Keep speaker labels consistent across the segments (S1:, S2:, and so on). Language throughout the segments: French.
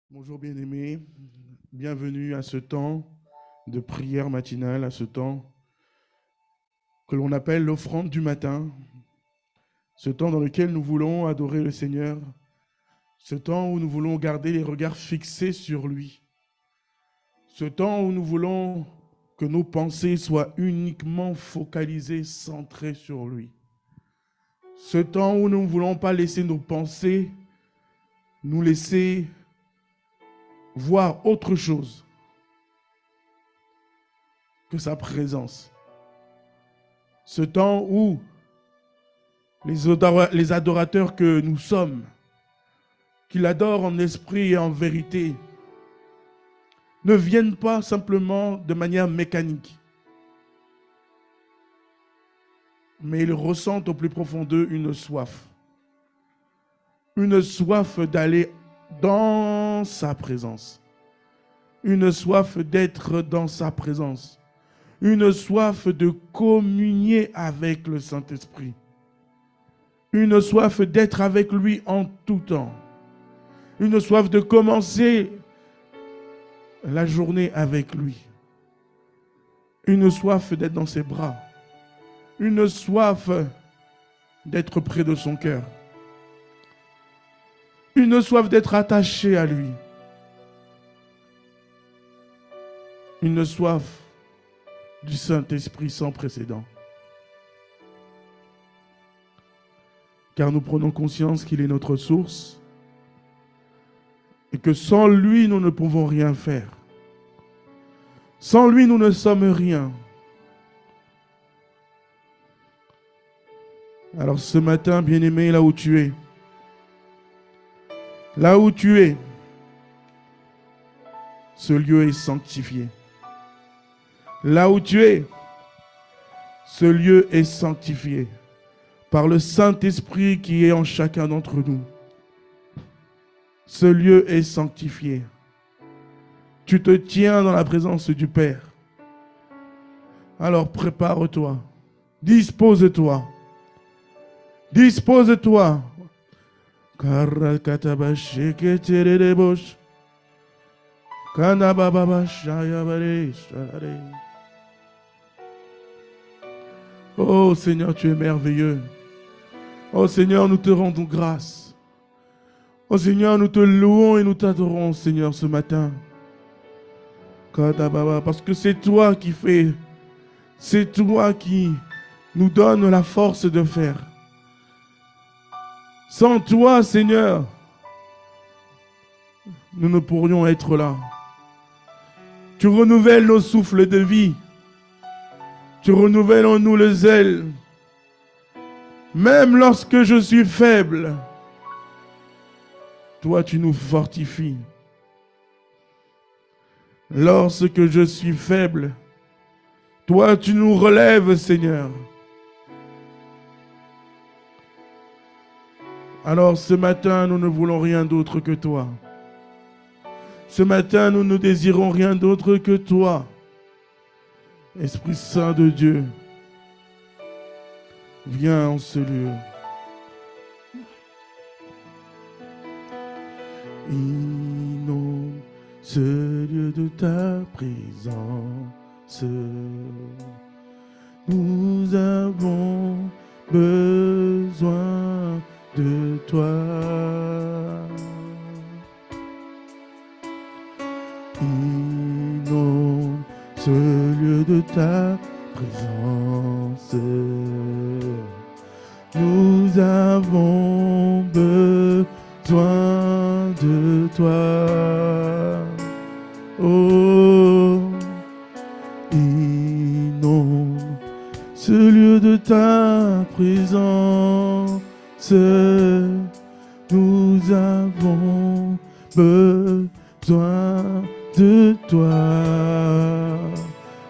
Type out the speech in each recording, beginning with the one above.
S1: Bonjour bien-aimés, bienvenue à ce temps de prière matinale, à ce temps que l'on appelle l'offrande du matin, ce temps dans lequel nous voulons adorer le Seigneur, ce temps où nous voulons garder les regards fixés sur lui, ce temps où nous voulons que nos pensées soient uniquement focalisées, centrées sur lui, ce temps où nous ne voulons pas laisser nos pensées nous laisser voir autre chose que sa présence. Ce temps où les adorateurs que nous sommes, qui l'adorent en esprit et en vérité, ne viennent pas simplement de manière mécanique, mais ils ressentent au plus profond d'eux une soif d'aller dans sa présence, une soif d'être dans sa présence, une soif de communier avec le Saint-Esprit, une soif d'être avec lui en tout temps, une soif de commencer la journée avec lui, une soif d'être dans ses bras, une soif d'être près de son cœur, une soif d'être attaché à lui, une soif du Saint-Esprit sans précédent. Car nous prenons conscience qu'il est notre source et que sans lui, nous ne pouvons rien faire. Sans lui, nous ne sommes rien. Alors ce matin, bien-aimé, là où tu es, ce lieu est sanctifié. Là où tu es, ce lieu est sanctifié par le Saint-Esprit qui est en chacun d'entre nous. Ce lieu est sanctifié. Tu te tiens dans la présence du Père. Alors prépare-toi, dispose-toi, dispose-toi. Oh Seigneur, tu es merveilleux. Oh Seigneur, nous te rendons grâce. Oh Seigneur, nous te louons et nous t'adorons, Seigneur, ce matin. Parce que c'est toi qui fais, c'est toi qui nous donne la force de faire. Sans toi, Seigneur, nous ne pourrions être là. Tu renouvelles nos souffles de vie. Tu renouvelles en nous le zèle. Même lorsque je suis faible, toi, tu nous fortifies. Lorsque je suis faible, toi, tu nous relèves, Seigneur. Alors ce matin, nous ne voulons rien d'autre que toi. Ce matin, nous ne désirons rien d'autre que toi. Esprit Saint de Dieu, viens en ce lieu. Inonde ce lieu de ta présence. Nous avons besoin de toi. Inonde ce lieu de ta présence. Nous avons besoin de toi. Oh, inonde ce lieu de ta présence. Nous avons besoin de toi.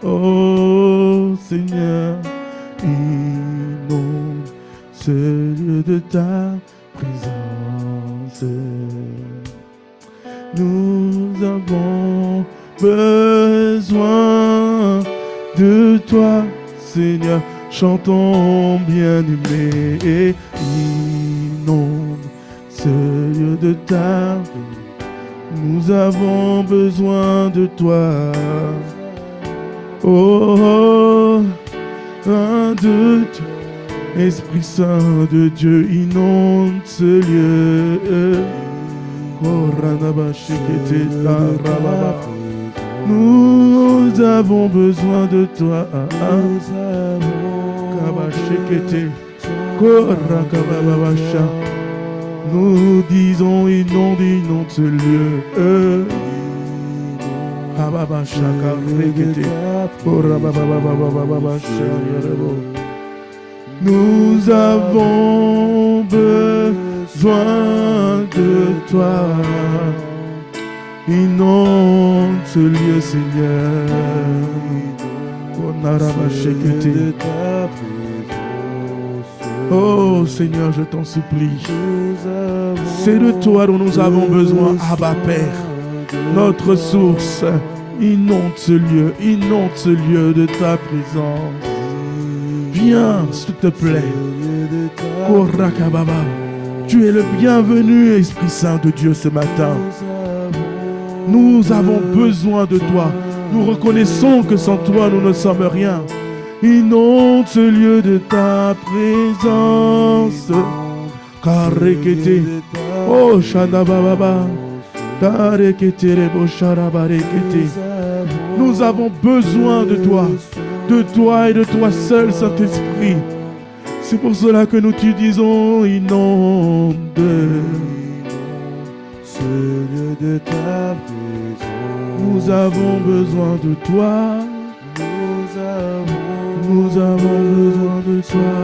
S1: Oh Seigneur, inonde ce lieu de ta présence. Nous avons besoin de toi, Seigneur. Chantons bien-aimé, inonde ce lieu de ta présence. Nous avons besoin de toi. Oh, un de toi. Esprit Saint de Dieu, inonde ce lieu. Nous avons besoin de toi. Nous disons inonde ce lieu. Nous avons besoin de toi. Inonde ce lieu, Seigneur. Oh Seigneur, je t'en supplie. C'est de toi dont nous avons besoin, Abba Père, notre source. Inonde ce lieu de ta présence. Viens, s'il te plaît. Korakababa. Tu es le bienvenu, Esprit Saint de Dieu, ce matin. Nous avons besoin de toi. Nous reconnaissons que sans toi, nous ne sommes rien. Inonde ce lieu de ta présence. Karekete. Oh, Shandababa. Tarekete rebo sharabarekete. Nous avons besoin de toi et de toi seul, Saint-Esprit. C'est pour cela que nous te disons inonde ce lieu de ta présence. Nous avons besoin de toi. Nous avons besoin de toi.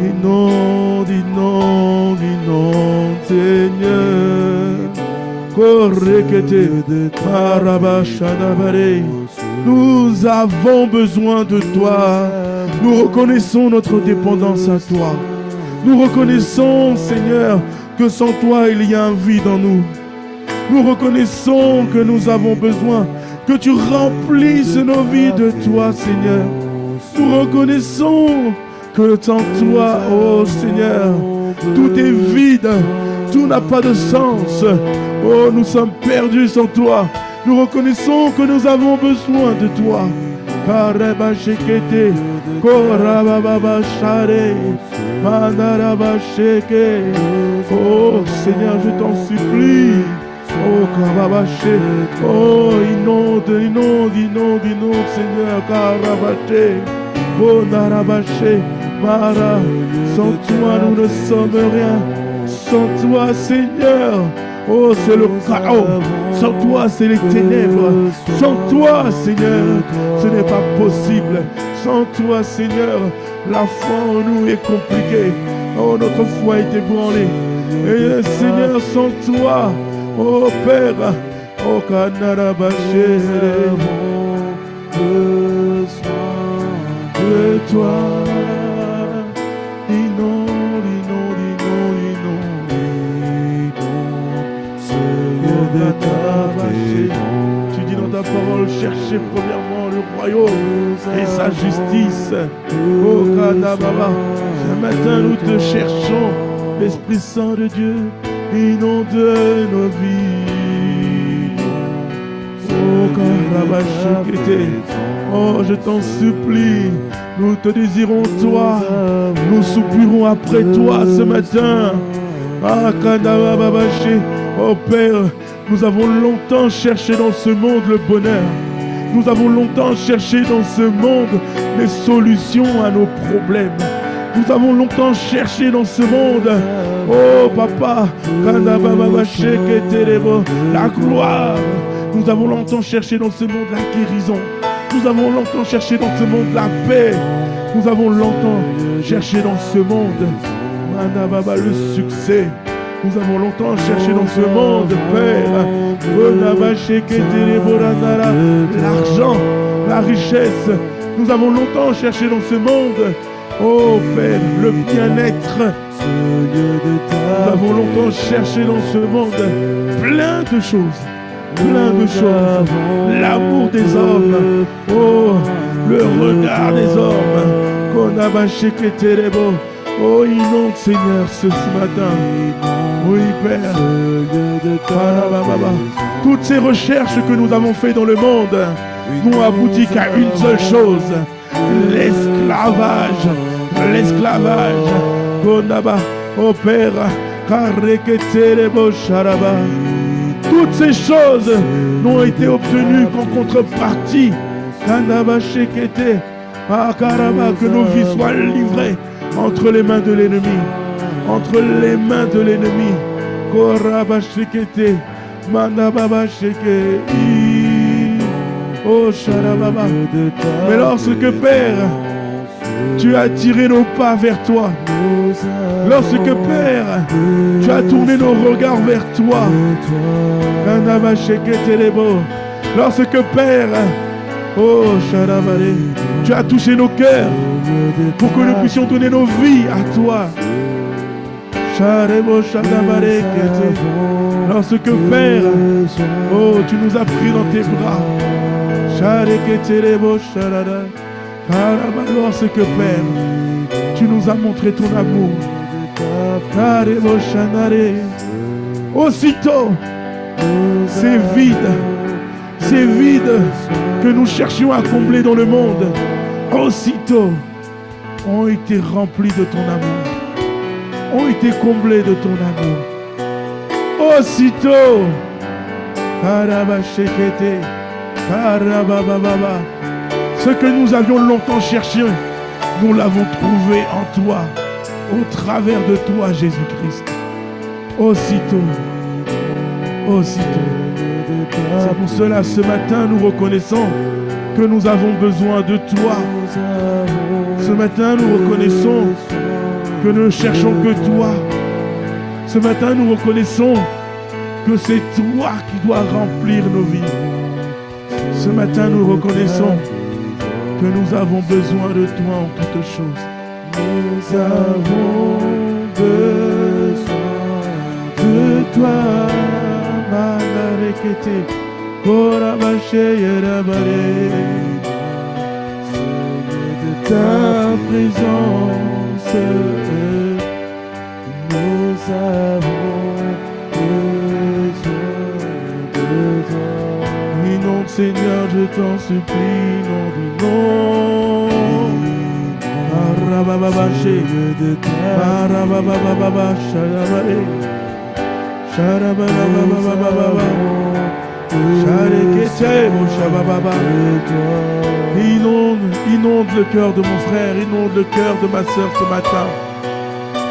S1: Inonde, Seigneur. Korrekete, marabashadabare. Nous avons besoin de toi. Nous reconnaissons notre dépendance à toi. Nous reconnaissons, Seigneur, que sans toi, il y a un vide en nous. Nous reconnaissons que nous avons besoin que tu remplisses nos vies de toi, Seigneur. Nous reconnaissons que sans toi, oh Seigneur, tout est vide, tout n'a pas de sens. Oh, nous sommes perdus sans toi. Nous reconnaissons que nous avons besoin de toi. Oh Seigneur, je t'en supplie. Oh Karabaché. Oh, inonde, Seigneur. Karabaché. Oh Narabaché. Mara. Sans toi, nous ne sommes rien. Sans toi, Seigneur. Oh, c'est le chaos. Sans toi, c'est les ténèbres. Sans toi, Seigneur, ce n'est pas possible. Sans toi, Seigneur, la foi en nous est compliquée. Oh, notre foi est ébranlée. Et Seigneur, sans toi, oh Père, oh Kanarabaché, besoin de toi. Tu dis dans ta parole, cherchez premièrement le royaume et sa justice. Oh Kadababa, ce matin nous te cherchons, Esprit Saint de Dieu, inonde nos vies. Oh Kadabashikete, oh je t'en supplie, nous te désirons toi, nous soupirons après toi ce matin. Ah Kadababaché, oh Père, nous avons longtemps cherché dans ce monde le bonheur. Nous avons longtemps cherché dans ce monde les solutions à nos problèmes. Nous avons longtemps cherché dans ce monde, oh Papa, la gloire. Nous avons longtemps cherché dans ce monde la guérison. Nous avons longtemps cherché dans ce monde la paix. Nous avons longtemps cherché dans ce monde, le succès. Nous avons longtemps cherché dans ce monde, Père, l'argent, la richesse. Nous avons longtemps cherché dans ce monde, oh Père, le bien-être. Nous avons longtemps cherché dans ce monde plein de choses. L'amour des hommes, oh, le regard des hommes. Oh, inonde, Seigneur, ce matin. Oui, Père. Toutes ces recherches que nous avons faites dans le monde n'ont abouti qu'à une seule chose. L'esclavage. L'esclavage. Oh, Père. Toutes ces choses n'ont été obtenues qu'en contrepartie. Que nos vies soient livrées entre les mains de l'ennemi. Entre les mains de l'ennemi. Oh, Sharababa. Mais lorsque, Père, tu as tiré nos pas vers toi, lorsque, Père, tu as tourné nos regards vers toi, lorsque, Père, oh, Sharabare, tu as touché nos cœurs pour que nous puissions donner nos vies à toi. Lorsque, Père, oh, tu nous as pris dans tes bras. Lorsque, Père, tu nous as montré ton amour. Aussitôt, ces vides que nous cherchions à combler dans le monde, aussitôt ont été remplis de ton amour, ont été comblés de ton amour. Aussitôt, ce que nous avions longtemps cherché, nous l'avons trouvé en toi, au travers de toi, Jésus-Christ. Aussitôt, aussitôt. C'est pour cela, ce matin, nous reconnaissons que nous avons besoin de toi. Ce matin, nous reconnaissons que nous ne cherchons que toi. Ce matin, nous reconnaissons que c'est toi qui dois remplir nos vies. Ce matin, nous reconnaissons que nous avons besoin de toi en toutes choses. Nous avons besoin de toi. Malarekete, Korabache Yerabare. De ta présence, nous avons besoin de toi. Inonde, Seigneur, je t'en supplie, nom du nom. Arabababaché, Arababababa, Sharabare, Sharabababababa, Sharekete, mon Shabababa. Inonde le cœur de mon frère, inonde le cœur de ma soeur ce matin.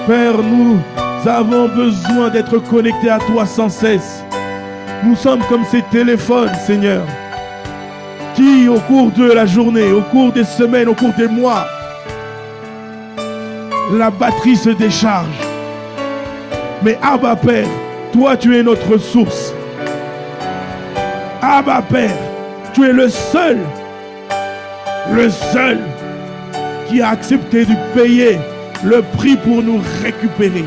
S1: Père, nous avons besoin d'être connectés à toi sans cesse. Nous sommes comme ces téléphones, Seigneur, qui au cours de la journée, au cours des semaines, au cours des mois, la batterie se décharge. Mais Abba Père, toi tu es notre source. Abba Père, tu es le seul qui a accepté de payer le prix pour nous récupérer,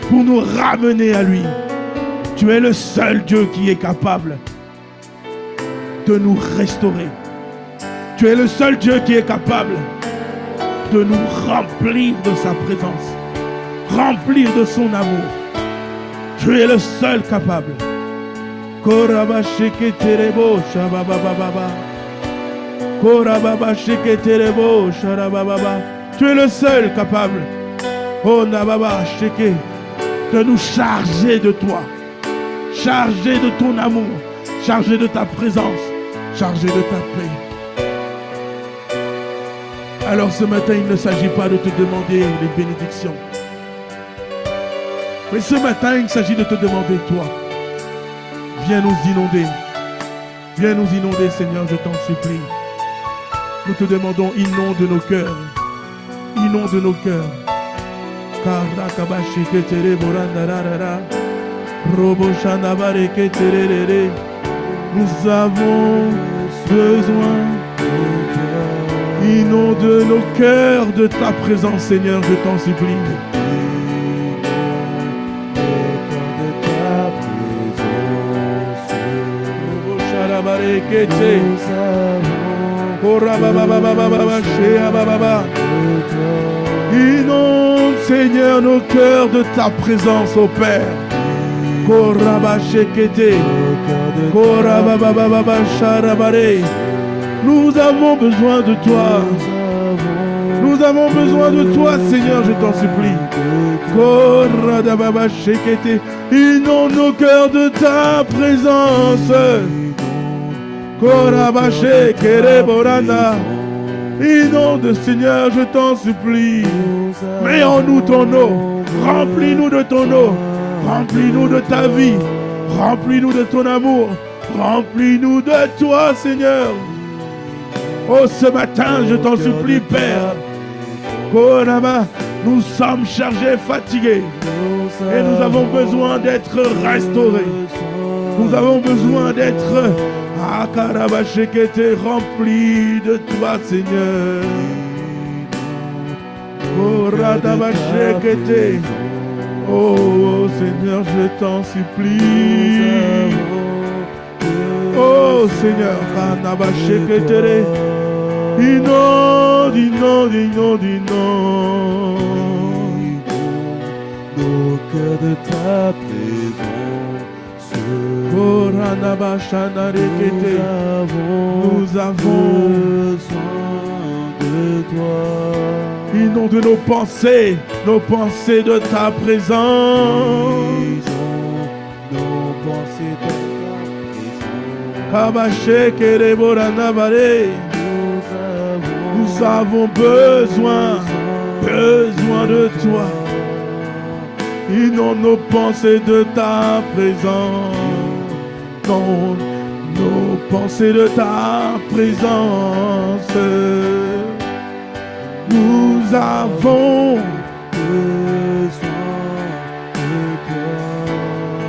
S1: pour nous ramener à lui. Tu es le seul Dieu qui est capable de nous restaurer. Tu es le seul Dieu qui est capable de nous remplir de sa présence, remplir de son amour. Tu es le seul capable. Koraba sheketerebo shababababa. Korababa sheketerebo sharabababa. Tu es le seul capable. Oh nababa sheke, de nous charger de toi, charger de ton amour, charger de ta présence, charger de ta paix. Alors ce matin, il ne s'agit pas de te demander les bénédictions. Mais ce matin, il s'agit de te demander toi. Viens nous inonder. Viens nous inonder, Seigneur, je t'en supplie. Nous te demandons, inonde nos cœurs. Inonde nos cœurs. Nous avons besoin de toi. Inonde nos cœurs de ta présence, Seigneur, je t'en supplie. Inonde, Seigneur, nos cœurs de ta présence, ô Père. Nous avons besoin de toi. Nous avons besoin de toi, Seigneur, je t'en supplie. Inonde nos cœurs de ta présence. Inonde, Seigneur, je t'en supplie. Mets en nous ton eau. Remplis-nous de ton eau. Remplis-nous de ta vie. Remplis-nous de ton amour. Remplis-nous de toi, Seigneur. Oh, ce matin, je t'en supplie, Père. Nous sommes chargés, fatigués. Et nous avons besoin d'être restaurés. Nous avons besoin d'être remplis de toi, Seigneur. Oh, Seigneur, je t'en supplie. Oh, Seigneur, inonde, inonde, inonde, inonde
S2: nos cœurs de ta présence.
S1: Nous avons
S2: besoin de toi.
S1: Inonde nos pensées de ta présence.
S2: Nos pensées de ta présence.
S1: Nous avons besoin de toi. Inonde nos pensées de ta présence. Non, nos pensées de ta présence. Nous avons
S2: besoin de toi.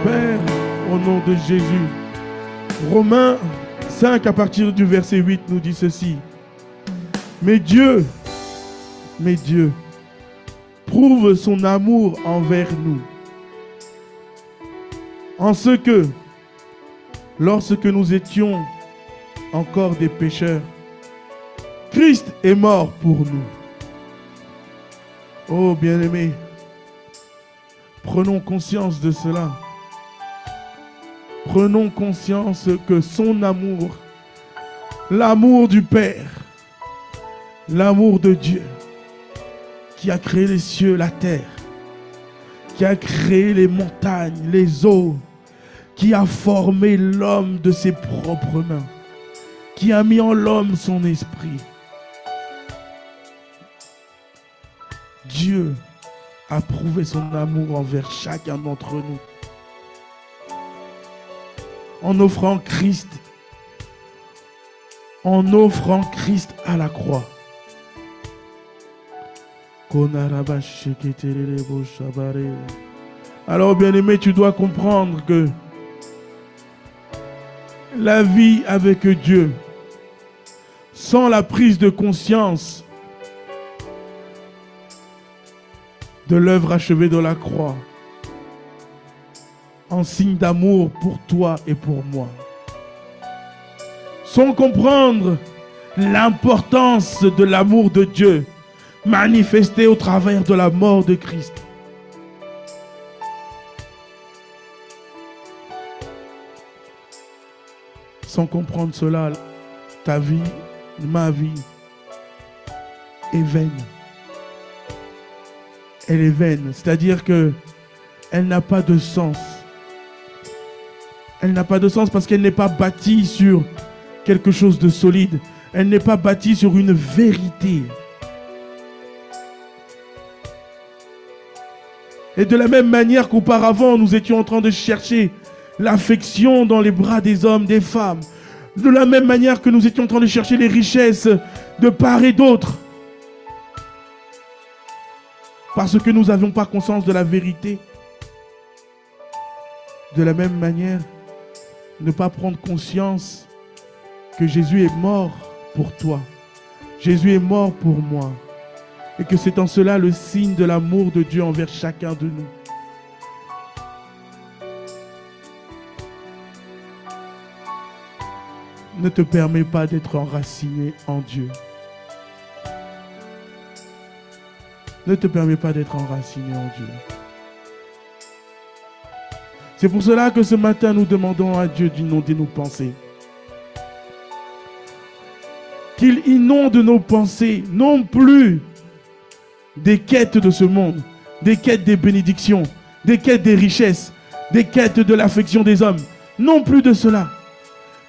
S1: Père, au nom de Jésus. Romains 5 à partir du verset 8 nous dit ceci. Mais Dieu prouve son amour envers nous, en ce que, lorsque nous étions encore des pécheurs, Christ est mort pour nous. Oh bien-aimés, prenons conscience de cela. Prenons conscience que son amour, l'amour du Père, l'amour de Dieu, qui a créé les cieux, la terre, qui a créé les montagnes, les eaux, qui a formé l'homme de ses propres mains, qui a mis en l'homme son esprit. Dieu a prouvé son amour envers chacun d'entre nous en offrant Christ à la croix. Alors bien-aimé, tu dois comprendre que la vie avec Dieu, sans la prise de conscience de l'œuvre achevée de la croix, en signe d'amour pour toi et pour moi, sans comprendre l'importance de l'amour de Dieu manifesté au travers de la mort de Christ, sans comprendre cela, ta vie, ma vie est vaine. Elle est vaine, c'est-à-dire que elle n'a pas de sens. Elle n'a pas de sens parce qu'elle n'est pas bâtie sur quelque chose de solide. Elle n'est pas bâtie sur une vérité. Et de la même manière qu'auparavant, nous étions en train de chercher l'affection dans les bras des hommes, des femmes. De la même manière que nous étions en train de chercher les richesses de part et d'autre. Parce que nous n'avions pas conscience de la vérité. De la même manière, ne pas prendre conscience que Jésus est mort pour toi. Jésus est mort pour moi. Et que c'est en cela le signe de l'amour de Dieu envers chacun de nous. Ne te permets pas d'être enraciné en Dieu. ne te permet pas d'être enraciné en Dieu. C'est pour cela que ce matin, nous demandons à Dieu d'inonder nos pensées. Qu'il inonde nos pensées, non plus des quêtes de ce monde, des quêtes des bénédictions, des quêtes des richesses, des quêtes de l'affection des hommes, non plus de cela,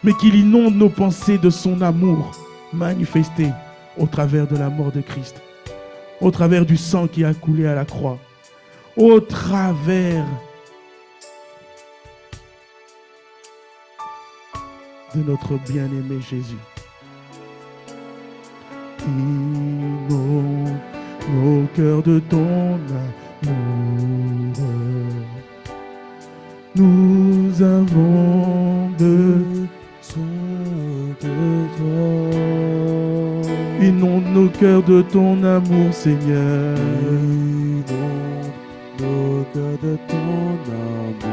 S1: mais qu'il inonde nos pensées de son amour manifesté au travers de la mort de Christ, au travers du sang qui a coulé à la croix, au travers de notre bien-aimé Jésus. Inonde nos cœurs de ton amour. Nous avons besoin de toi. Inonde nos cœurs de ton amour, Seigneur.
S2: Inonde nos cœurs de ton amour.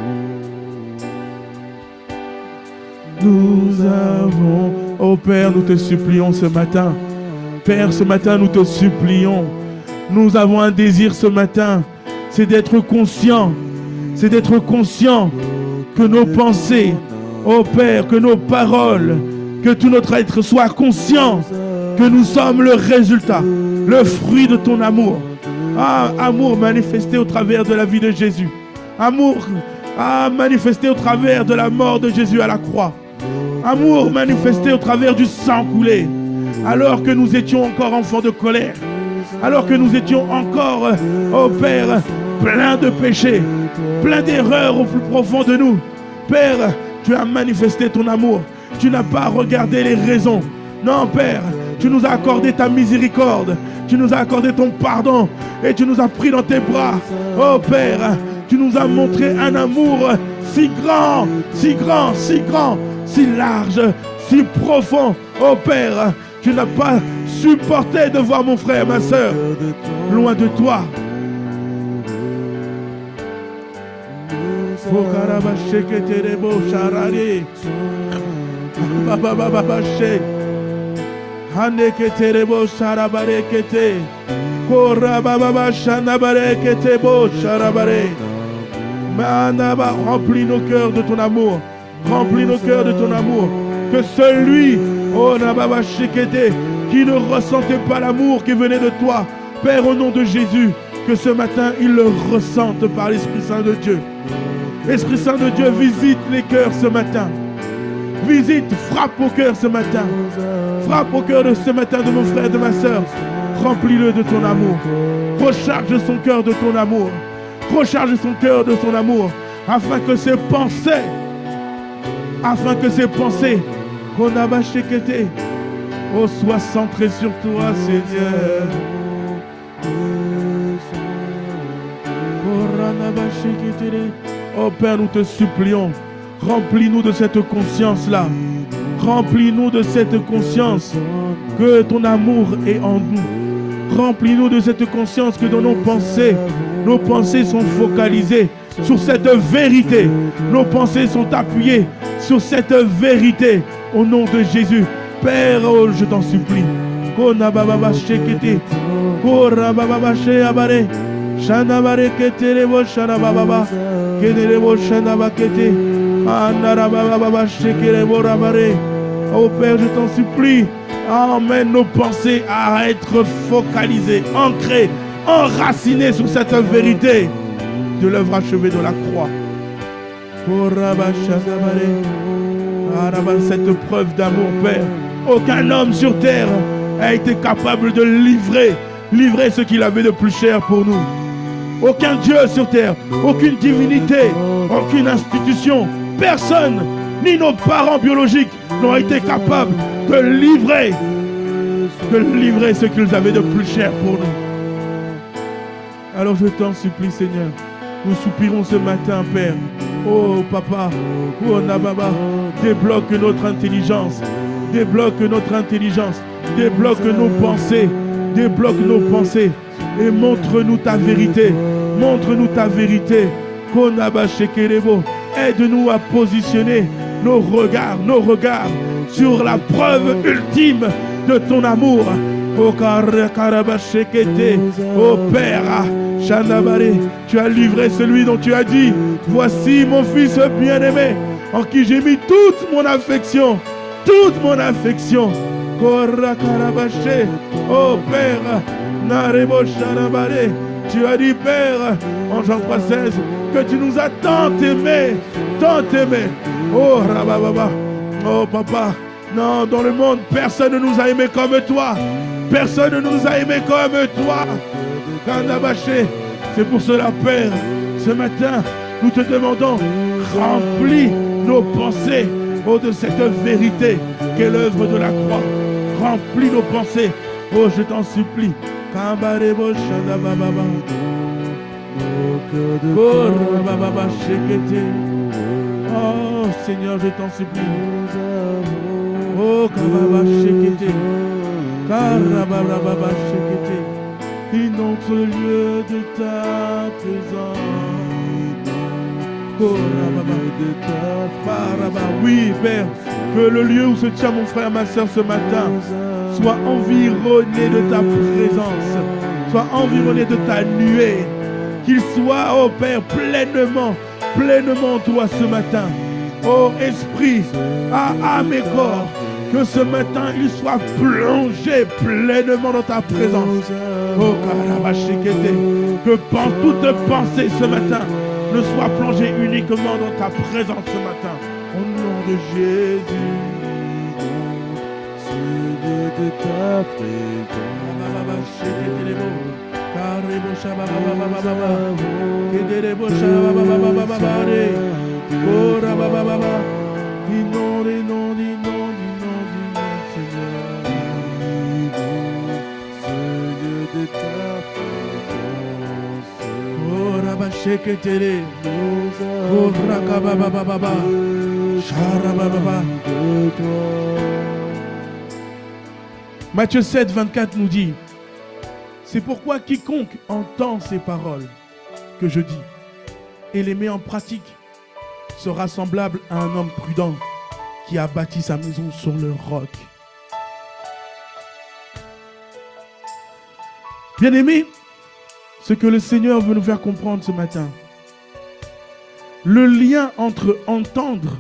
S1: Nous avons, oh Père, nous te supplions ce matin. Père, ce matin, nous te supplions. Nous avons un désir ce matin, c'est d'être conscient. C'est d'être conscient que nos pensées, oh Père, que nos paroles, que tout notre être soit conscient que nous sommes le résultat, le fruit de ton amour. Ah, amour manifesté au travers de la vie de Jésus. Amour manifesté au travers de la mort de Jésus à la croix. Amour manifesté au travers du sang coulé. Alors que nous étions encore enfants de colère. Alors que nous étions encore, oh Père, pleins de péchés, pleins d'erreurs au plus profond de nous. Père, tu as manifesté ton amour. Tu n'as pas regardé les raisons. Non, Père, tu nous as accordé ta miséricorde. Tu nous as accordé ton pardon. Et tu nous as pris dans tes bras. Oh Père, tu nous as montré un amour si grand, si grand, si grand, si large, si profond. Oh Père, tu n'as pas supporté de voir mon frère, ma soeur, loin de toi. Remplis nos cœurs de ton amour. Remplis nos cœurs de ton amour. Que celui, oh Nababa Shekete, qui ne ressentait pas l'amour qui venait de toi, Père, au nom de Jésus, que ce matin, il le ressente par l'Esprit Saint de Dieu. L'Esprit Saint de Dieu visite les cœurs ce matin. Visite, frappe au cœur ce matin. Frappe au cœur de ce matin de mon frère et de ma soeur. Remplis-le de ton amour. Recharge son cœur de ton amour. Recharge son cœur de ton amour. Afin que ses pensées, qu'on a bâché, oh, soient centrées sur toi, Seigneur. Oh Père, nous te supplions. Remplis-nous de cette conscience-là. Remplis-nous de cette conscience que ton amour est en nous. Remplis-nous de cette conscience que dans nos pensées sont focalisées sur cette vérité. Nos pensées sont appuyées sur cette vérité. Au nom de Jésus. Père, oh, je t'en supplie. Oh Père, je t'en supplie, emmène nos pensées à être focalisées, ancrées, enracinées sur cette vérité de l'œuvre achevée de la croix. Cette preuve d'amour, Père, aucun homme sur terre a été capable de livrer ce qu'il avait de plus cher pour nous. Aucun Dieu sur terre, aucune divinité, aucune institution, personne, ni nos parents biologiques n'ont été capables de livrer ce qu'ils avaient de plus cher pour nous. Alors je t'en supplie, Seigneur, nous soupirons ce matin, Père. Oh Papa, oh Nababa, débloque notre intelligence, débloque notre intelligence, débloque nos pensées, et montre-nous ta vérité, montre-nous ta vérité. Aide-nous à positionner nos regards sur la preuve ultime de ton amour. Oh Karabashekete, oh Père, Shandabare, tu as livré celui dont tu as dit, voici mon fils bien-aimé, en qui j'ai mis toute mon affection, toute mon affection. Korakarabaché, oh Père, Narebo Shandabare, tu as dit Père, en Jean 3,16, que tu nous as tant aimés, tant aimés. Oh Rabababa, oh Papa, non, dans le monde, personne ne nous a aimés comme toi. Personne ne nous a aimés comme toi. Kandabaché, c'est pour cela, Père, ce matin, nous te demandons, remplis nos pensées de cette vérité qu'est l'œuvre de la croix. Remplis nos pensées. Oh, je t'en supplie. Kambarebo Shandababa. Oh, Seigneur, je t'en supplie. Oh, Kababa Shekete. Karababa Shekete. Inonde ce lieu de ta présence. Oui, Père, que le lieu où se tient mon frère, ma soeur ce matin soit environné de ta présence, soit environné de ta nuée, qu'il soit, oh Père, pleinement toi ce matin. Oh Esprit, à âme et corps, que ce matin il soit plongé pleinement dans ta présence. Oh Karabashikete, que toute pensée ce matin ne soit plongée uniquement dans ta présence ce matin. Au nom de Jésus,
S2: Seigneur de ta présence.
S1: Matthieu 7, 24 nous dit: c'est pourquoi quiconque entend ces paroles que je dis et les met en pratique sera semblable à un homme prudent qui a bâti sa maison sur le roc. Bien-aimés, ce que le Seigneur veut nous faire comprendre ce matin, le lien entre entendre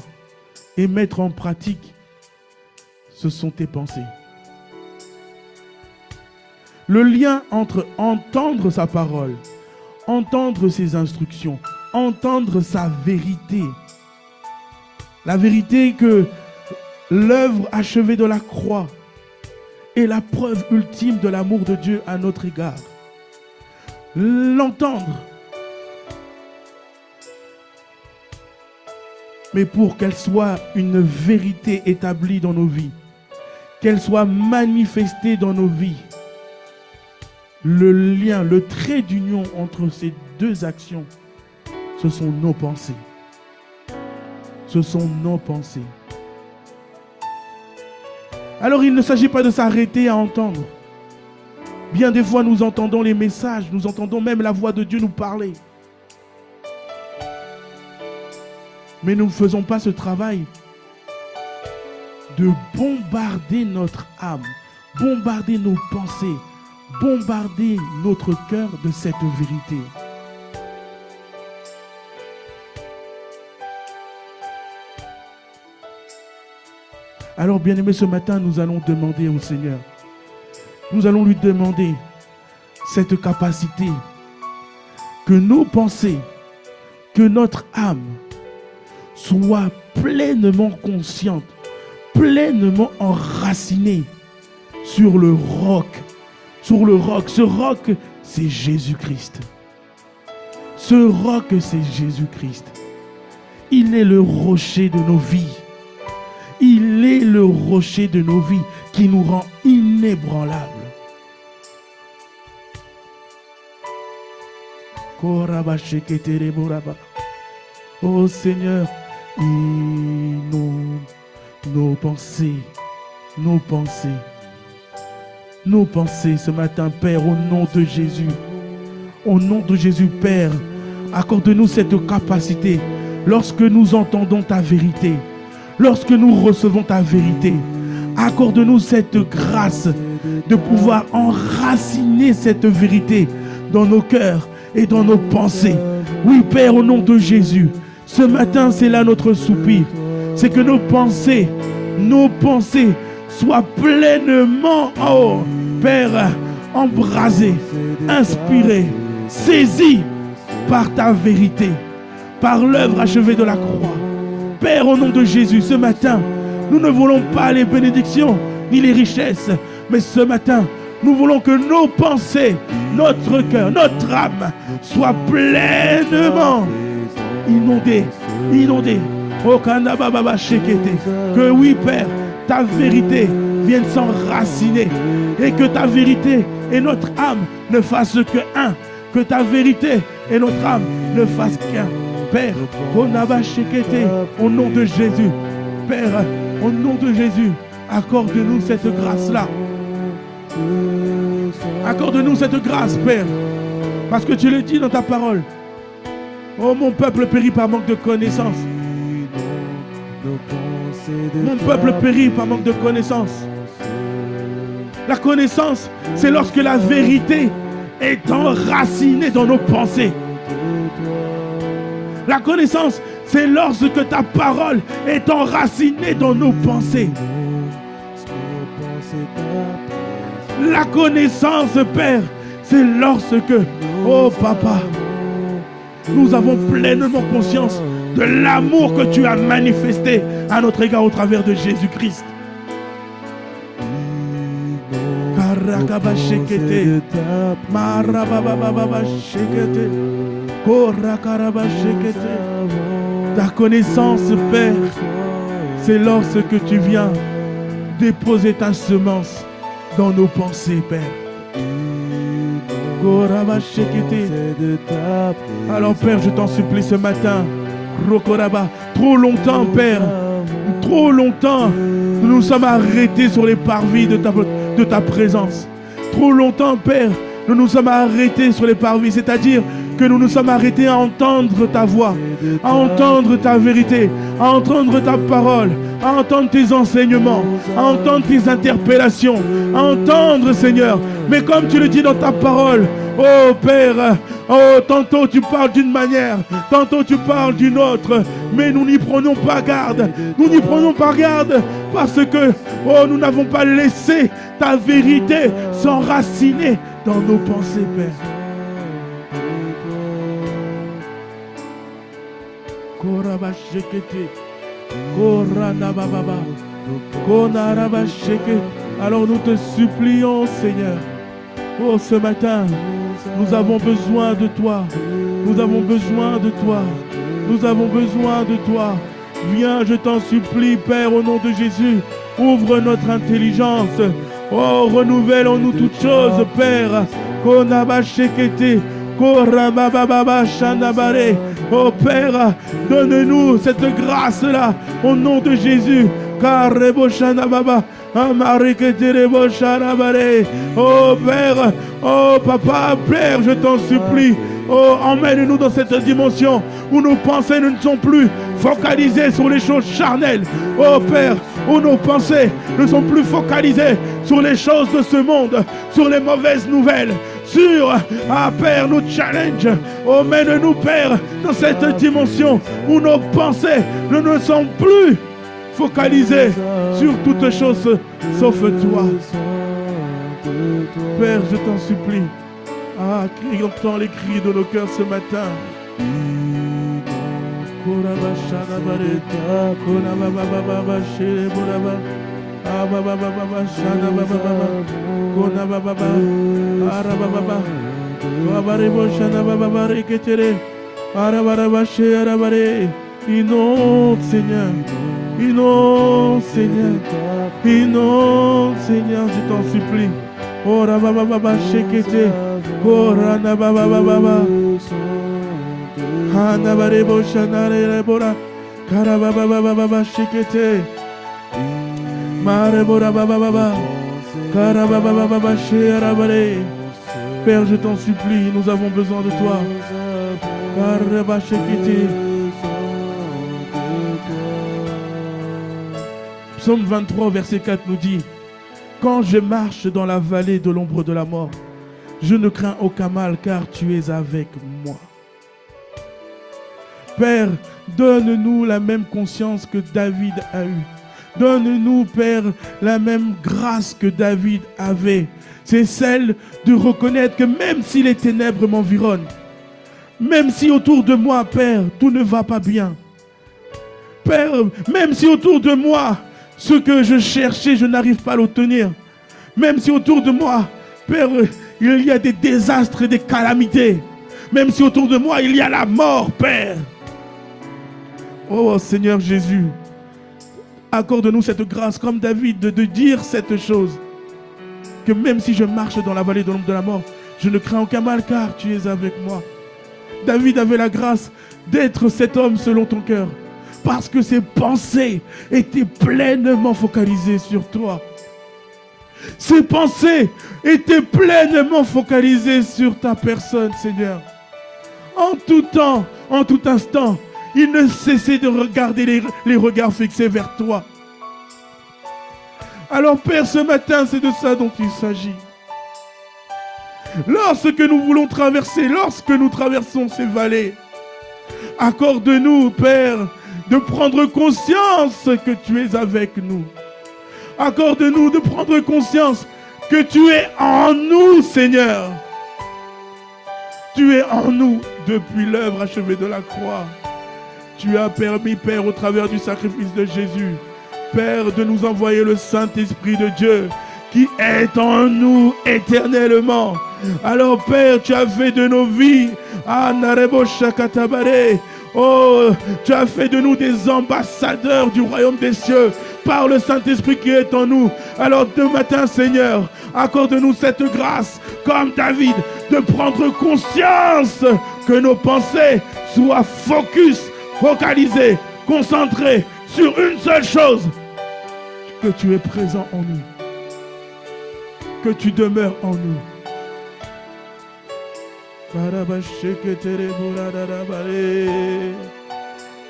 S1: et mettre en pratique, ce sont tes pensées. Le lien entre entendre sa parole, entendre ses instructions, entendre sa vérité, la vérité que l'œuvre achevée de la croix est la preuve ultime de l'amour de Dieu à notre égard. L'entendre, mais pour qu'elle soit une vérité établie dans nos vies, qu'elle soit manifestée dans nos vies, le lien, le trait d'union entre ces deux actions, ce sont nos pensées. Ce sont nos pensées. Alors il ne s'agit pas de s'arrêter à entendre. Bien des fois nous entendons les messages, nous entendons même la voix de Dieu nous parler. Mais nous ne faisons pas ce travail de bombarder notre âme, bombarder nos pensées, bombarder notre cœur de cette vérité. Alors, bien-aimés, ce matin, nous allons demander au Seigneur, nous allons lui demander cette capacité, que nos pensées, que notre âme soit pleinement consciente, pleinement enracinée sur le roc. Sur le roc. Ce roc, c'est Jésus-Christ. Ce roc, c'est Jésus-Christ. Il est le rocher de nos vies. Il est le rocher de nos vies qui nous rend inébranlables. Oh Seigneur, nos pensées, nos pensées ce matin, Père, au nom de Jésus. Au nom de Jésus, Père, accorde-nous cette capacité lorsque nous entendons ta vérité. Lorsque nous recevons ta vérité, accorde-nous cette grâce de pouvoir enraciner cette vérité dans nos cœurs et dans nos pensées. Oui, Père, au nom de Jésus, ce matin, c'est là notre soupir. C'est que nos pensées soient pleinement, oh, Père, embrasées, inspirées, saisies par ta vérité, par l'œuvre achevée de la croix. Père, au nom de Jésus, ce matin, nous ne voulons pas les bénédictions ni les richesses, mais ce matin, nous voulons que nos pensées, notre cœur, notre âme soient pleinement inondées. Oh, que oui, Père, ta vérité vienne s'enraciner et que ta vérité et notre âme ne fassent que un. Que ta vérité et notre âme ne fassent qu'un. Père, au nom de Jésus, Père, au nom de Jésus, accorde-nous cette grâce-là. Accorde-nous cette grâce, Père, parce que tu le dis dans ta parole. Oh, mon peuple périt par manque de connaissance. Mon peuple périt par manque de connaissance. La connaissance, c'est lorsque la vérité est enracinée dans nos pensées. La connaissance, c'est lorsque ta parole est enracinée dans nos pensées. La connaissance, Père, c'est lorsque, oh Papa, nous avons pleinement conscience de l'amour que tu as manifesté à notre égard au travers de Jésus-Christ. Ta connaissance, Père, c'est lorsque tu viens déposer ta semence dans nos pensées, Père. Alors, Père, je t'en supplie ce matin, trop longtemps, Père, trop longtemps, nous nous sommes arrêtés sur les parvis de ta présence. Trop longtemps, Père, nous nous sommes arrêtés sur les parvis, c'est-à-dire que nous nous sommes arrêtés à entendre ta voix, à entendre ta vérité, à entendre ta parole, à entendre tes enseignements, à entendre tes interpellations, à entendre, Seigneur. Mais comme tu le dis dans ta parole, oh Père, oh, tantôt tu parles d'une manière, tantôt tu parles d'une autre, mais nous n'y prenons pas garde. Nous n'y prenons pas garde parce que, oh, nous n'avons pas laissé ta vérité s'enraciner dans nos pensées, Père. Alors nous te supplions, Seigneur. Oh, ce matin, nous avons besoin de toi. Nous avons besoin de toi. Nous avons besoin de toi. Viens, je t'en supplie, Père, au nom de Jésus. Ouvre notre intelligence. Oh, renouvelle en nous toutes choses, Père. Oh Père, donne-nous cette grâce-là au nom de Jésus. Oh Père, oh Papa, Père, je t'en supplie. Oh, emmène-nous dans cette dimension où nos pensées ne sont plus focalisées sur les choses charnelles. Oh Père, où nos pensées ne sont plus focalisées sur les choses de ce monde, sur les mauvaises nouvelles, sur, Père, nos challenges. Oh, mène-nous, Père, dans cette dimension où nos pensées ne sont plus focalisées sur toutes choses sauf toi. Père, je t'en supplie. Entends les cris de nos cœurs ce matin. Inonde, Seigneur. Inonde, Seigneur. Inonde, Seigneur, je t'en supplie. Oh, rabababa, shekete. Oh, ranabababa. Hanabarebo, shanare, karabababa, shekete. Marebora, bababa. Karabababa, sherabare. Père, je t'en supplie, nous avons besoin de toi. Karaba, shekete. Psaume 23, verset 4 nous dit: Quand je marche dans la vallée de l'ombre de la mort, je ne crains aucun mal car tu es avec moi. Père, donne-nous la même conscience que David a eue. Donne-nous, Père, la même grâce que David avait. C'est celle de reconnaître que même si les ténèbres m'environnent, même si autour de moi, Père, tout ne va pas bien. Père, même si autour de moi, ce que je cherchais, je n'arrive pas à l'obtenir. Même si autour de moi, Père, il y a des désastres et des calamités. Même si autour de moi, il y a la mort, Père. Oh Seigneur Jésus, accorde-nous cette grâce comme David de dire cette chose. Que même si je marche dans la vallée de l'ombre de la mort, je ne crains aucun mal car tu es avec moi. David avait la grâce d'être cet homme selon ton cœur. Parce que ses pensées étaient pleinement focalisées sur toi. Ses pensées étaient pleinement focalisées sur ta personne, Seigneur. En tout temps, en tout instant, il ne cessait de regarder les regards fixés vers toi. Alors Père, ce matin, c'est de ça dont il s'agit. Lorsque nous voulons traverser, lorsque nous traversons ces vallées, accorde-nous, Père, de prendre conscience que tu es avec nous. Accorde-nous de prendre conscience que tu es en nous, Seigneur. Tu es en nous depuis l'œuvre achevée de la croix. Tu as permis, Père, au travers du sacrifice de Jésus, Père, de nous envoyer le Saint-Esprit de Dieu qui est en nous éternellement. Alors, Père, tu as fait de nos vies, oh, tu as fait de nous des ambassadeurs du royaume des cieux par le Saint-Esprit qui est en nous. Alors, ce matin, Seigneur, accorde-nous cette grâce, comme David, de prendre conscience que nos pensées soient focalisées, concentrées sur une seule chose, que tu es présent en nous, que tu demeures en nous.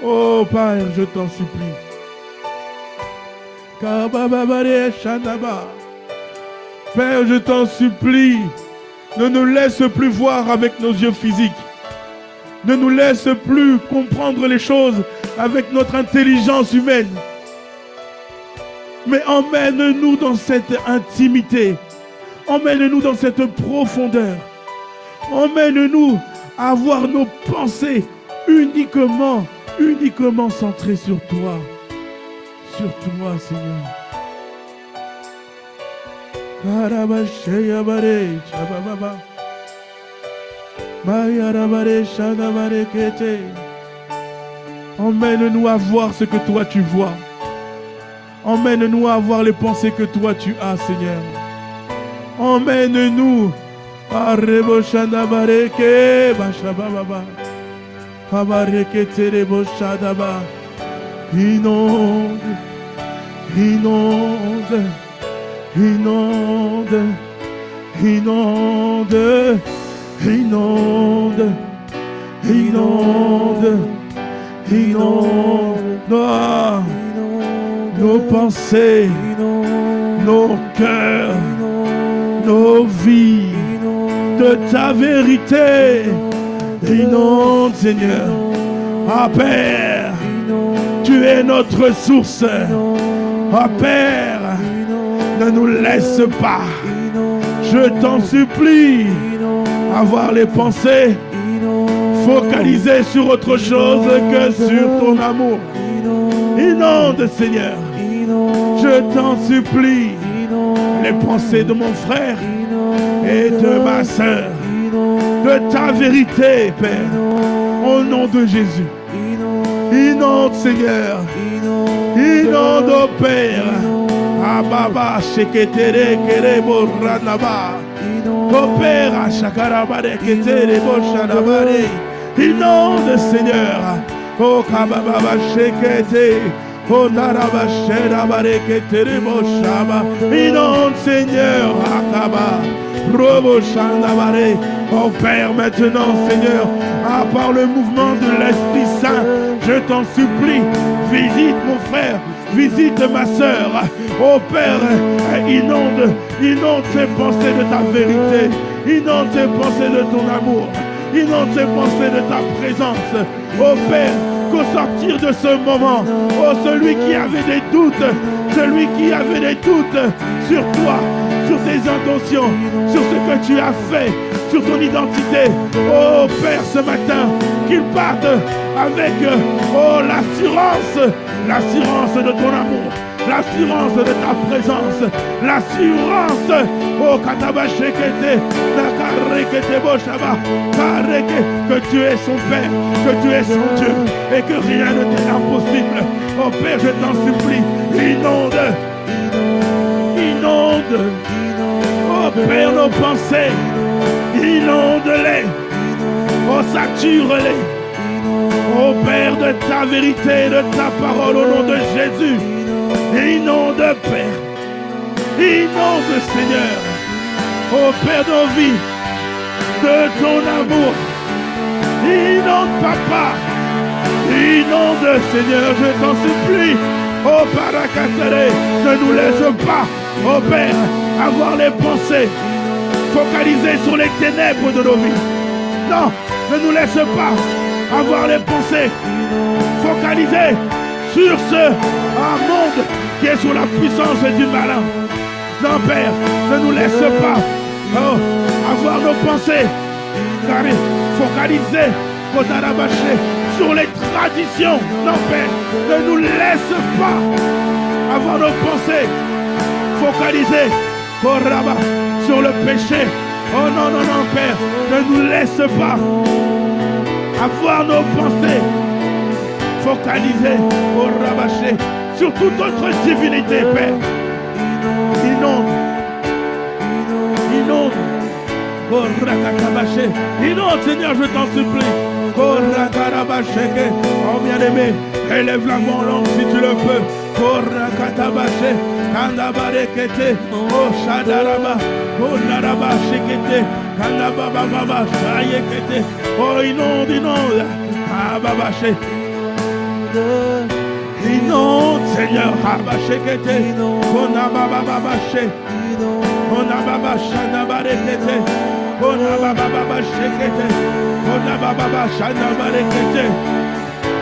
S1: Oh Père, je t'en supplie. Père, je t'en supplie, ne nous laisse plus voir avec nos yeux physiques. Ne nous laisse plus comprendre les choses avec notre intelligence humaine. Mais emmène-nous dans cette intimité. Emmène-nous dans cette profondeur. Emmène-nous à avoir nos pensées uniquement centrées sur toi. Sur toi, Seigneur. Emmène-nous à voir ce que toi tu vois. Emmène-nous à voir les pensées que toi tu as, Seigneur. Emmène-nous à inonde, inonde, inonde, inonde, inonde, inonde, inonde nos pensées, nos cœurs, nos vies de ta vérité. Inonde, Seigneur. Ah Père, tu es notre source. Ah Père, ne nous laisse pas, je t'en supplie, avoir les pensées focalisées sur autre chose que sur ton amour. Inonde, Seigneur, je t'en supplie, les pensées de mon frère et de ma sœur, de ta vérité, Père, au nom de Jésus. Inonde, Seigneur, inonde, oh Père. Ababa, sheketere, kerebo, ranaba. Oh Père, shakarabare, keterebo, shanabare. Inonde, Seigneur. Oh kababa, shekete. Oh naraba, sherabare, keterebo, shaba. Inonde, Seigneur. Akaba, robo, shanabare. Oh Père, maintenant, Seigneur, à part le mouvement de l'Esprit Saint, je t'en supplie, visite mon frère. frère, visite ma sœur. Oh Père, inonde ses pensées de ta vérité. Inonde ses pensées de ton amour. Inonde ses pensées de ta présence. Oh Père, qu'au sortir de ce moment, oh celui qui avait des doutes sur toi, sur tes intentions, sur ce que tu as fait, sur ton identité. Oh Père, ce matin, qu'il parte avec l'assurance de ton amour, l'assurance de ta présence, l'assurance que tu es son Père, que tu es son Dieu et que rien ne t'est impossible. Oh Père, je t'en supplie, inonde. Oh Père, nos pensées, inonde-les. Oh, sature-les. Oh Père, de ta vérité, de ta parole au nom de Jésus. Inonde, Père. Inonde, Seigneur. Oh Père, nos vies, de ton amour. Inonde, Papa. Inonde, Seigneur, je t'en supplie. Oh Parakatare, ne nous laisse pas, oh Père, avoir les pensées focalisées sur les ténèbres de nos vies. Non, ne nous laisse pas avoir les pensées focalisées sur ce monde qui est sous la puissance du malin. Non Père, ne nous laisse pas avoir nos pensées focalisées sur les traditions. Non Père, ne nous laisse pas avoir nos pensées focalisées sur le péché. Oh non, non, non Père, ne nous laisse pas avoir nos pensées focalisées sur toute autre divinité, Père. Inonde. Inonde, Seigneur, je t'en supplie. Oh bien-aimé, élève la voix en langue si tu le peux. Oh Shadaraba, oh Naraba Shekete, Kanababa Shayekete, oh inonde, ah Babaché. Inonde, Seigneur, Habashekete, Konababa Babaché, Konababa Shanabarekete, Konababa Shekete, Konababa Shanabarekete,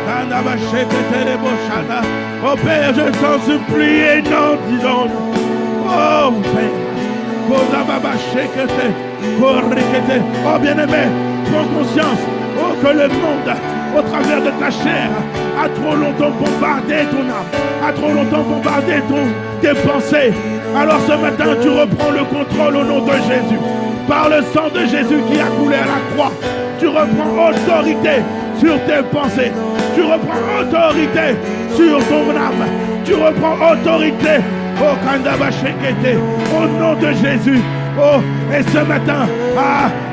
S1: Kanabashekete Reboshana. Oh Père, je t'en supplie, inonde. Oh Père, Konababa Shekete, Korekete. Oh bien-aimé, prends conscience, oh que le monde, au travers de ta chair, a trop longtemps bombardé ton âme, a trop longtemps bombardé tes pensées. Alors ce matin, tu reprends le contrôle au nom de Jésus. Par le sang de Jésus qui a coulé à la croix, tu reprends autorité sur tes pensées. Tu reprends autorité sur ton âme. Tu reprends autorité au Kandaba Shekete, au nom de Jésus. Oh, et ce matin,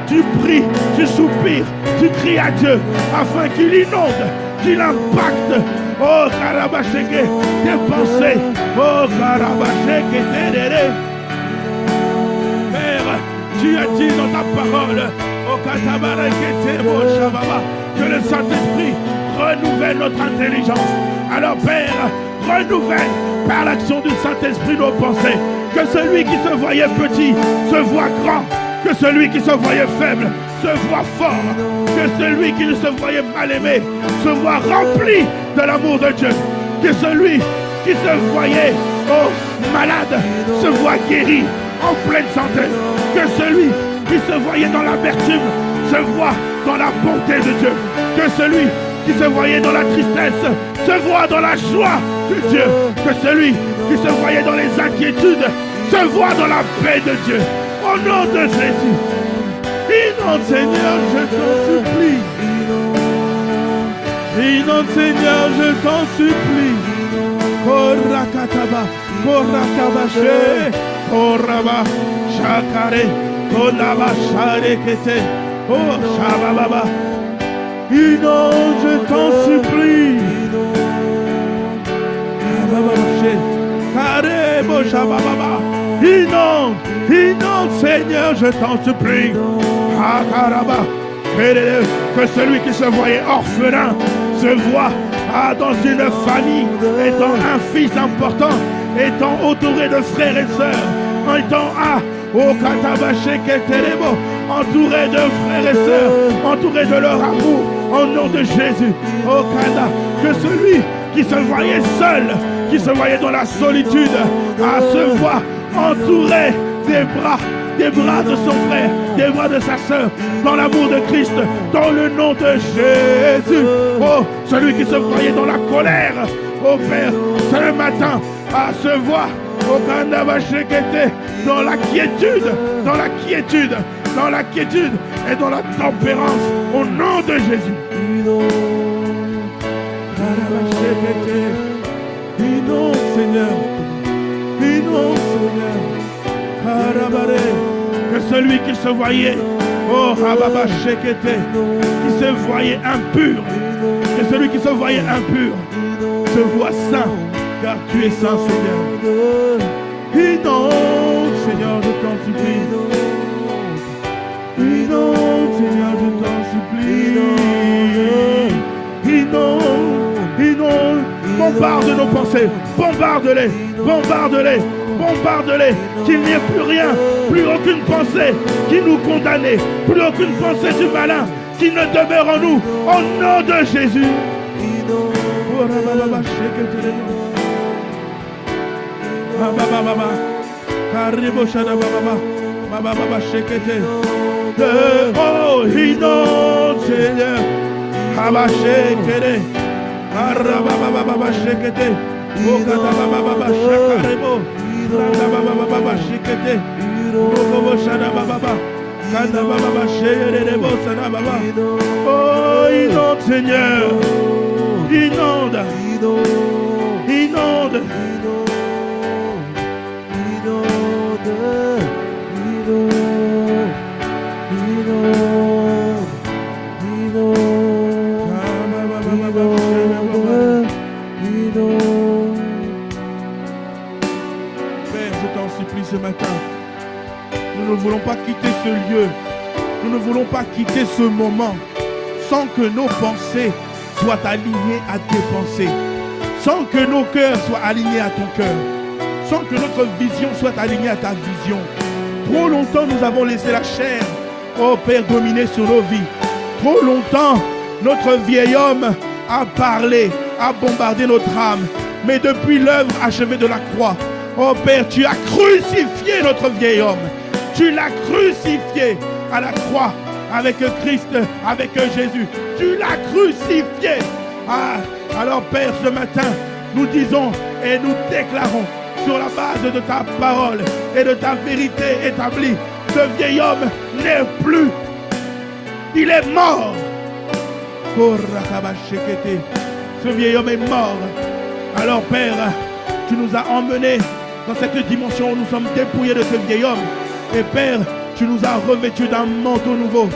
S1: tu pries, tu soupires, tu cries à Dieu afin qu'il inonde, qu'il impacte, oh Karabasheke, tes pensées, oh Karabasheke, Père, tu as dit dans ta parole, oh Katabarekete, oh Shababa, que le Saint-Esprit renouvelle notre intelligence. Alors Père, renouvelle par l'action du Saint-Esprit nos pensées. Que celui qui se voyait petit se voit grand. Que celui qui se voyait faible se voit fort. Que celui qui ne se voyait mal aimé se voit rempli de l'amour de Dieu. Que celui qui se voyait malade se voit guéri en pleine santé. Que celui qui se voyait dans l'amertume se voit dans la bonté de Dieu. Que celui qui se voyait dans la tristesse se voit dans la joie de Dieu. Que celui qui se voyait dans les inquiétudes se voit dans la paix de Dieu. Au nom de Jésus. Inonde, Seigneur, je t'en supplie. Inonde, Seigneur, je t'en supplie. Korakataba, Korakabache, Koraba, Shakare, Konaba, Sharekete, Oh Shababa. Inonde, je t'en supplie. Inonde, Seigneur, je t'en supplie. Que celui qui se voyait orphelin se voit dans une famille, étant un fils important, étant entouré de frères et sœurs, étant entouré de frères et sœurs, entouré de leur amour, au nom de Jésus. Que celui qui se voyait seul, qui se voyait dans la solitude, se voit entouré des bras de son frère, des bras de sa sœur, dans l'amour de Christ, dans le nom de Jésus. Oh, celui qui se voyait dans la colère, oh Père, ce matin, se voit dans la quiétude, dans la quiétude, dans la quiétude et dans la tempérance, au nom de Jésus. Inonde, Seigneur, inonde, Seigneur. Que celui qui se voyait, qui se voyait impur, que celui qui se voyait impur se voit saint, car tu es saint, Seigneur. Inonde, Seigneur, je t'en supplie. Inonde, Seigneur, je t'en supplie. Inonde, inonde. Bombarde nos pensées, bombarde-les, bombarde-les, bombarde-les, qu'il n'y ait plus rien, plus aucune pensée qui nous condamne, plus aucune pensée du malin qui ne demeure en nous, au nom de Jésus. Oh, inonde, Seigneur, Arababa shekete, Okadababa shakarebo, Randababa shekete, Rokobo shadababa, Kandababa sherebo sadababa. Oh, inonde, Seigneur, inonde, inonde, ce matin, nous ne voulons pas quitter ce lieu, nous ne voulons pas quitter ce moment sans que nos pensées soient alignées à tes pensées, sans que nos cœurs soient alignés à ton cœur, sans que notre vision soit alignée à ta vision. Trop longtemps nous avons laissé la chair, oh Père, dominer sur nos vies. Trop longtemps notre vieil homme a parlé, a bombardé notre âme, mais depuis l'œuvre achevée de la croix, oh Père, tu as crucifié notre vieil homme. Tu l'as crucifié à la croix avec Christ, avec Jésus. Tu l'as crucifié. Alors Père, ce matin, nous disons et nous déclarons sur la base de ta parole et de ta vérité établie, ce vieil homme n'est plus. Il est mort. Ce vieil homme est mort. Alors Père, tu nous as emmenés dans cette dimension où nous sommes dépouillés de ce vieil homme. Et Père, tu nous as revêtus d'un manteau nouveau.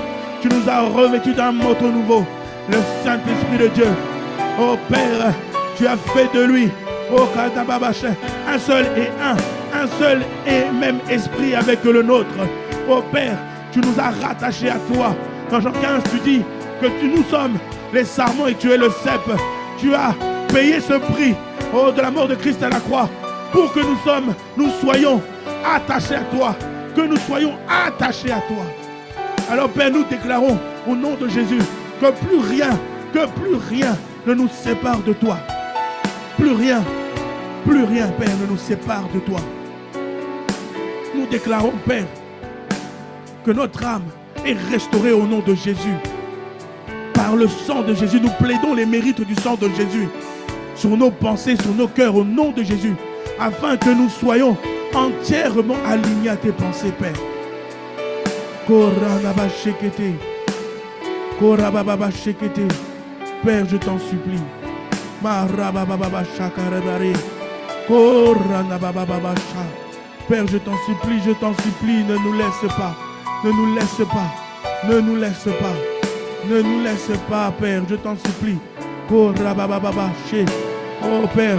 S1: Tu nous as revêtus d'un manteau nouveau. Le Saint-Esprit de Dieu. Oh Père, tu as fait de lui, oh Katababaché, un seul et même esprit avec le nôtre. Oh Père, tu nous as rattachés à toi. Dans Jean 15, tu dis que nous sommes les sarments et tu es le cep. Tu as payé ce prix, oh, de la mort de Christ à la croix, pour que nous soyons attachés à toi, que nous soyons attachés à toi. Alors Père, nous déclarons au nom de Jésus que plus rien ne nous sépare de toi. Plus rien, Père, ne nous sépare de toi. Nous déclarons, Père, que notre âme est restaurée au nom de Jésus. Par le sang de Jésus, nous plaidons les mérites du sang de Jésus sur nos pensées, sur nos cœurs, au nom de Jésus, afin que nous soyons entièrement alignés à tes pensées, Père. Père, je t'en supplie. Père, je t'en supplie, ne nous laisse pas, ne nous laisse pas, ne nous laisse pas, ne nous laisse pas, Père, je t'en supplie. Oh Père,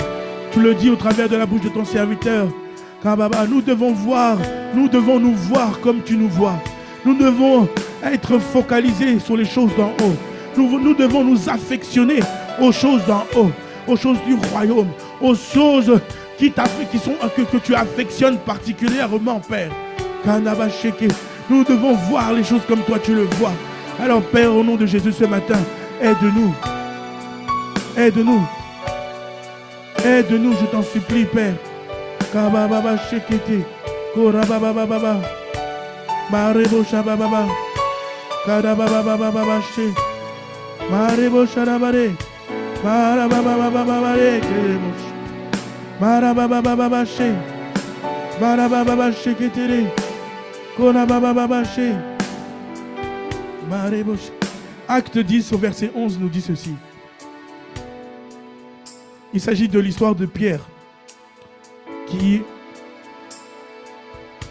S1: tu le dis au travers de la bouche de ton serviteur. Nous devons nous voir comme tu nous vois. Nous devons être focalisés sur les choses d'en haut. Nous devons nous affectionner aux choses d'en haut, aux choses du royaume, aux choses que tu affectionnes particulièrement, Père. Nous devons voir les choses comme toi tu le vois. Alors, Père, au nom de Jésus ce matin, aide-nous. Aide-nous. Aide-nous, je t'en supplie, Père. Kabababa shekete. Korabababa. Marebo shabababa. Kadabababa she. Marebo sharabare. Marababababare. Marababababa she. Marabababa shekete. Korabababa she. Marebo she. Acte 10 au verset 11 nous dit ceci. Il s'agit de l'histoire de Pierre qui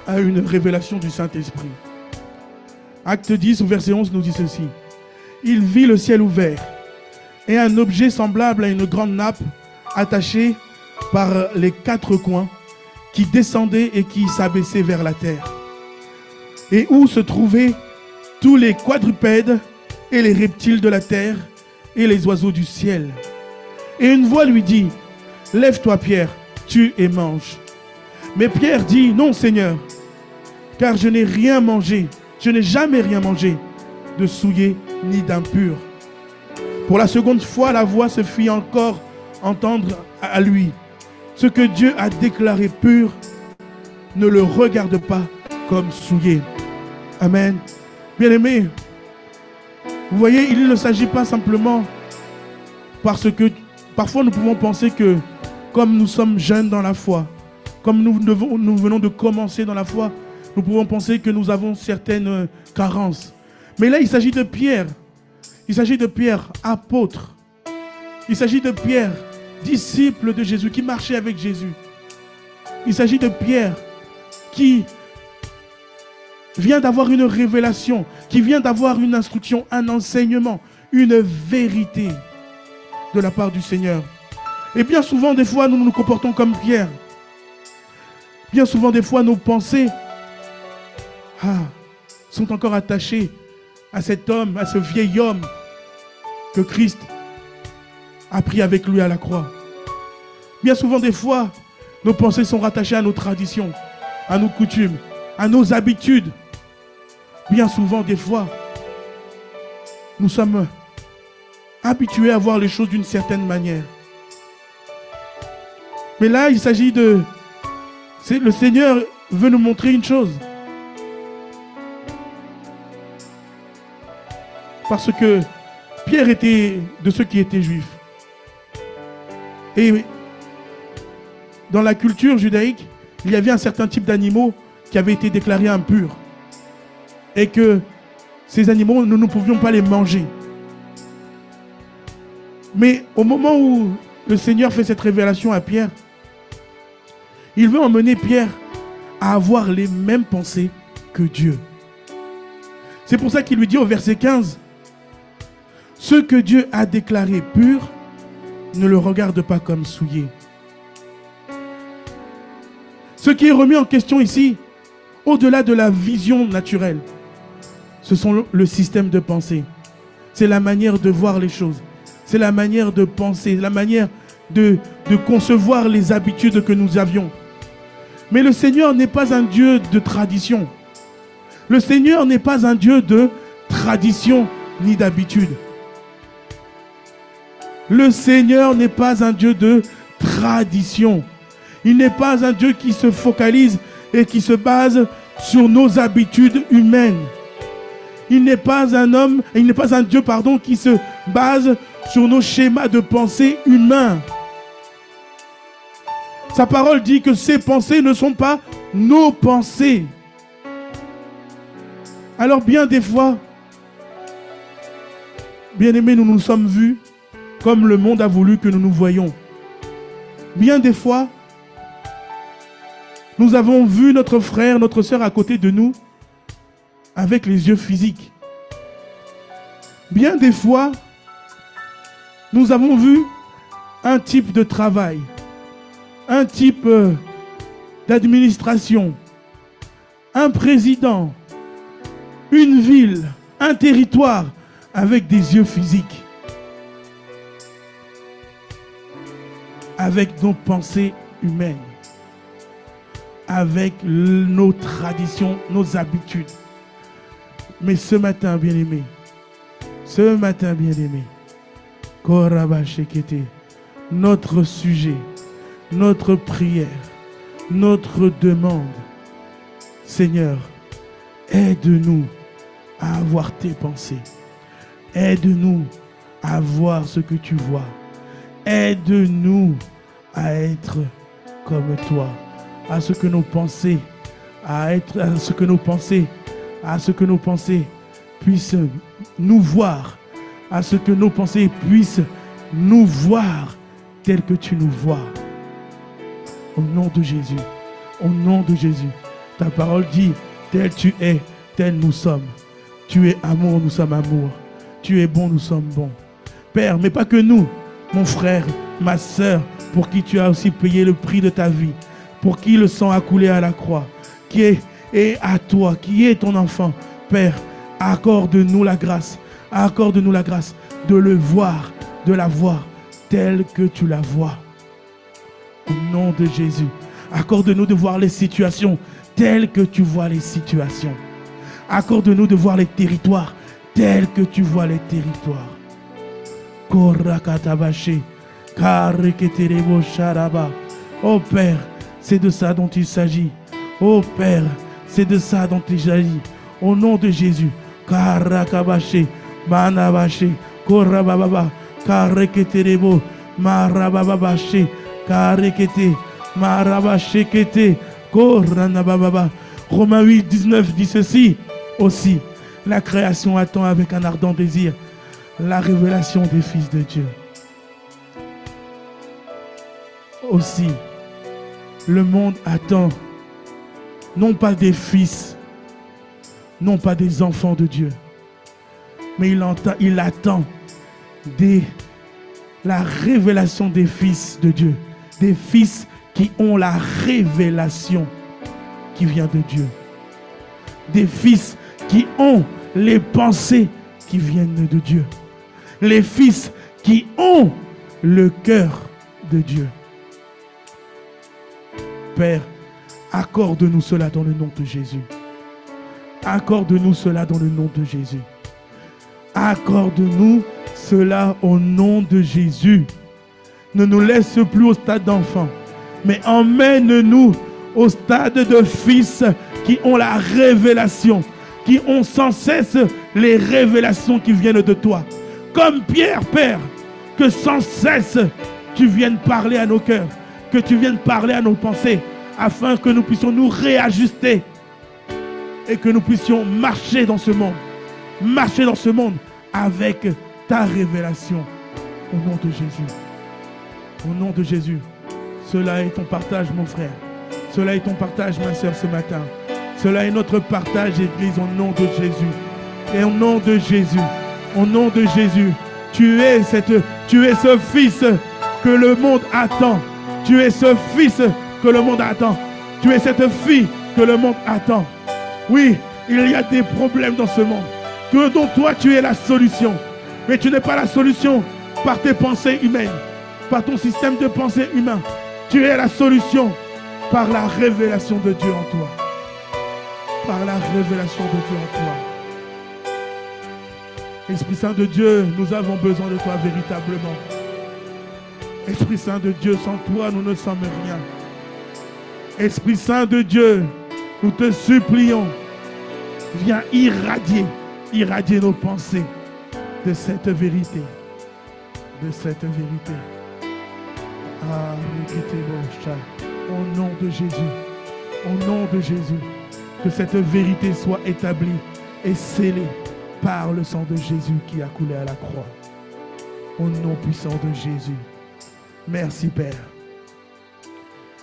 S1: a une révélation du Saint-Esprit. Acte 10 au verset 11 nous dit ceci. Il vit le ciel ouvert et un objet semblable à une grande nappe attachée par les quatre coins qui descendait et qui s'abaissait vers la terre et où se trouvaient tous les quadrupèdes et les reptiles de la terre et les oiseaux du ciel. Et une voix lui dit, « Lève-toi, Pierre, tue et mange. » Mais Pierre dit, « Non, Seigneur, car je n'ai rien mangé, je n'ai jamais rien mangé de souillé ni d'impur. » Pour la seconde fois, la voix se fit encore entendre à lui. « Ce que Dieu a déclaré pur, ne le regarde pas comme souillé. » Amen. Bien-aimés, vous voyez, il ne s'agit pas simplement parce que parfois nous pouvons penser que comme nous sommes jeunes dans la foi, comme nous venons de commencer dans la foi, nous pouvons penser que nous avons certaines carences. Mais là, il s'agit de Pierre. Il s'agit de Pierre, apôtre. Il s'agit de Pierre, disciple de Jésus, qui marchait avec Jésus. Il s'agit de Pierre qui vient d'avoir une révélation, qui vient d'avoir une instruction, un enseignement, une vérité de la part du Seigneur. Et bien souvent, des fois, nous nous comportons comme Pierre. Bien souvent, des fois, nos pensées sont encore attachées à cet homme, à ce vieil homme que Christ a pris avec lui à la croix. Bien souvent, des fois, nos pensées sont rattachées à nos traditions, à nos coutumes, à nos habitudes. Bien souvent, des fois, nous sommes habitués à voir les choses d'une certaine manière. Mais là, il s'agit de... Le Seigneur veut nous montrer une chose. Parce que Pierre était de ceux qui étaient juifs. Et dans la culture judaïque, il y avait un certain type d'animaux qui avaient été déclarés impurs. Et que ces animaux, nous ne pouvions pas les manger. Mais au moment où le Seigneur fait cette révélation à Pierre, il veut emmener Pierre à avoir les mêmes pensées que Dieu. C'est pour ça qu'il lui dit au verset 15, « Ce que Dieu a déclaré pur, ne le regarde pas comme souillé. » Ce qui est remis en question ici, au-delà de la vision naturelle, ce sont le système de pensée. C'est la manière de voir les choses. C'est la manière de penser, la manière de concevoir les habitudes que nous avions. Mais le Seigneur n'est pas un Dieu de tradition. Le Seigneur n'est pas un Dieu de tradition ni d'habitude. Le Seigneur n'est pas un Dieu de tradition. Il n'est pas un Dieu qui se focalise et qui se base sur nos habitudes humaines. Il n'est pas un Dieu, qui se base sur nos schémas de pensée humains. Sa parole dit que ses pensées ne sont pas nos pensées. Alors bien des fois, bien-aimés, nous nous sommes vus comme le monde a voulu que nous nous voyions. Bien des fois, nous avons vu notre frère, notre sœur à côté de nous avec les yeux physiques. Bien des fois, nous avons vu un type de travail, un type d'administration, un président, une ville, un territoire avec des yeux physiques. avec nos pensées humaines, avec nos traditions, nos habitudes. Mais ce matin, bien-aimé, Korabashekete, notre sujet, notre prière, notre demande, Seigneur, aide-nous à avoir tes pensées. Aide-nous à voir ce que tu vois. Aide-nous à être comme toi, à ce que nos pensées, puissent nous voir, à ce que nos pensées puissent nous voir tel que tu nous vois. Au nom de Jésus, au nom de Jésus, ta parole dit, tel tu es, tel nous sommes. Tu es amour, nous sommes amour. Tu es bon, nous sommes bons. Père, mais pas que nous, mon frère, ma soeur, pour qui tu as aussi payé le prix de ta vie, pour qui le sang a coulé à la croix, qui est à toi, qui est ton enfant. Père, accorde-nous la grâce de le voir, de la voir telle que tu la vois. Au nom de Jésus, accorde-nous de voir les situations telles que tu vois les situations. Accorde-nous de voir les territoires tels que tu vois les territoires. Korakatabashi, Kareketerebo Sharaba. Oh Père, c'est de ça dont il s'agit. Oh Père, c'est de ça dont il s'agit. Au nom de Jésus, Karakabashi, Manabashi, Korababa, Kareketerebo, Marababashi, Karekete, Marabashekete, Koranababa. Romains 8, 19 dit ceci aussi. La création attend avec un ardent désir la révélation des fils de Dieu. Aussi, le monde attend non pas des fils, non pas des enfants de Dieu, mais il attend la révélation des fils de Dieu, des fils qui ont la révélation qui vient de Dieu, des fils qui ont les pensées qui viennent de Dieu, les fils qui ont le cœur de Dieu. Père, accorde-nous cela dans le nom de Jésus. Accorde-nous cela dans le nom de Jésus. Accorde-nous cela au nom de Jésus. Ne nous laisse plus au stade d'enfant, mais emmène-nous au stade de fils qui ont la révélation, qui ont sans cesse les révélations qui viennent de toi. Comme Pierre, Père, que sans cesse tu viennes parler à nos cœurs, que tu viennes parler à nos pensées, afin que nous puissions nous réajuster et que nous puissions marcher dans ce monde avec ta révélation. Au nom de Jésus. Au nom de Jésus. Cela est ton partage, mon frère. Cela est ton partage, ma soeur, ce matin. Cela est notre partage, Église, au nom de Jésus. Et au nom de Jésus, au nom de Jésus, tu es ce fils que le monde attend. Tu es ce fils que le monde attend. Tu es cette fille que le monde attend. Oui, il y a des problèmes dans ce monde, dont toi tu es la solution. Mais tu n'es pas la solution par tes pensées humaines, par ton système de pensée humain. Tu es la solution par la révélation de Dieu en toi. Par la révélation de Dieu en toi. Esprit Saint de Dieu, nous avons besoin de toi véritablement. Esprit Saint de Dieu, sans toi, nous ne sommes rien. Esprit Saint de Dieu, nous te supplions, viens irradier nos pensées de cette vérité. De cette vérité. Ah, au nom de Jésus, au nom de Jésus, que cette vérité soit établie et scellée par le sang de Jésus qui a coulé à la croix. Au nom puissant de Jésus. Merci Père.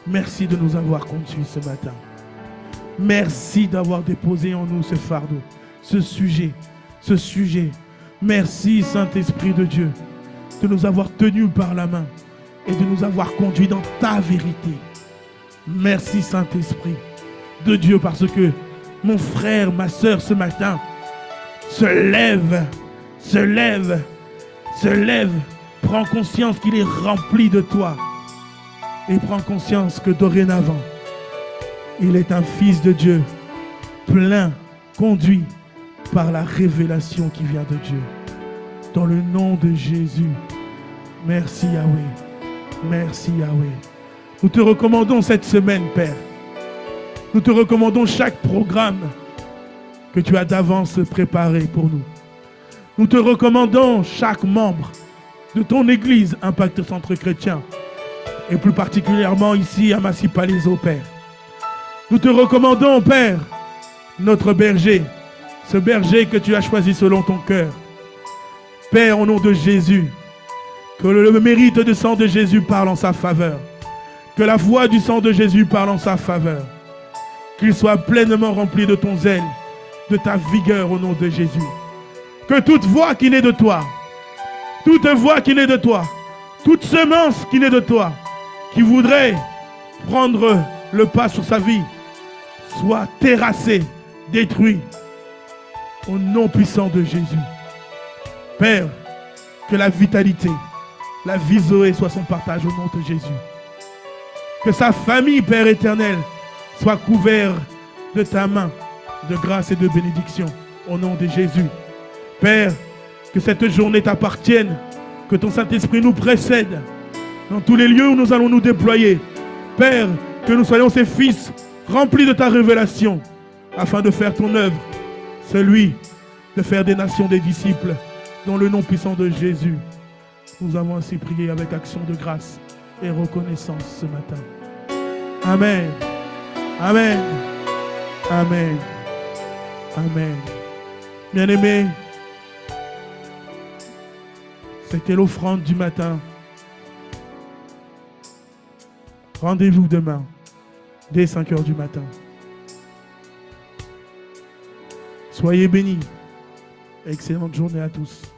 S1: Merci de nous avoir conduits ce matin. Merci d'avoir déposé en nous ce fardeau, ce sujet. Merci Saint-Esprit de Dieu de nous avoir tenus par la main et de nous avoir conduits dans ta vérité. Merci Saint-Esprit de Dieu parce que mon frère, ma soeur ce matin se lève, prend conscience qu'il est rempli de toi et prend conscience que dorénavant, il est un fils de Dieu, plein, conduit par la révélation qui vient de Dieu. Dans le nom de Jésus, merci Yahweh, merci Yahweh. Nous te recommandons cette semaine, Père. Nous te recommandons chaque programme que tu as d'avance préparé pour nous. Nous te recommandons chaque membre de ton Église, Impact Centre Chrétien, et plus particulièrement ici à Massy-Palaiseau, Père. Nous te recommandons, Père, notre berger, ce berger que tu as choisi selon ton cœur. Père, au nom de Jésus, que le mérite du sang de Jésus parle en sa faveur. Que la foi du sang de Jésus parle en sa faveur. Qu'il soit pleinement rempli de ton zèle, de ta vigueur au nom de Jésus. Que toute voix qui naît de toi, toute voix qui naît de toi, toute semence qui naît de toi, qui voudrait prendre le pas sur sa vie, soit terrassée, détruite, au nom puissant de Jésus. Père, que la vitalité, la vie Zoé soit son partage au nom de Jésus. Que sa famille, Père éternel, soit couverte de ta main de grâce et de bénédiction au nom de Jésus. Père, que cette journée t'appartienne, que ton Saint-Esprit nous précède dans tous les lieux où nous allons nous déployer. Père, que nous soyons ses fils remplis de ta révélation afin de faire ton œuvre, celui de faire des nations des disciples dans le nom puissant de Jésus. Nous avons ainsi prié avec action de grâce et reconnaissance ce matin. Amen. Amen. Amen. Amen. Bien-aimés, c'était l'offrande du matin. Rendez-vous demain, dès 5 h du matin. Soyez bénis. Excellente journée à tous.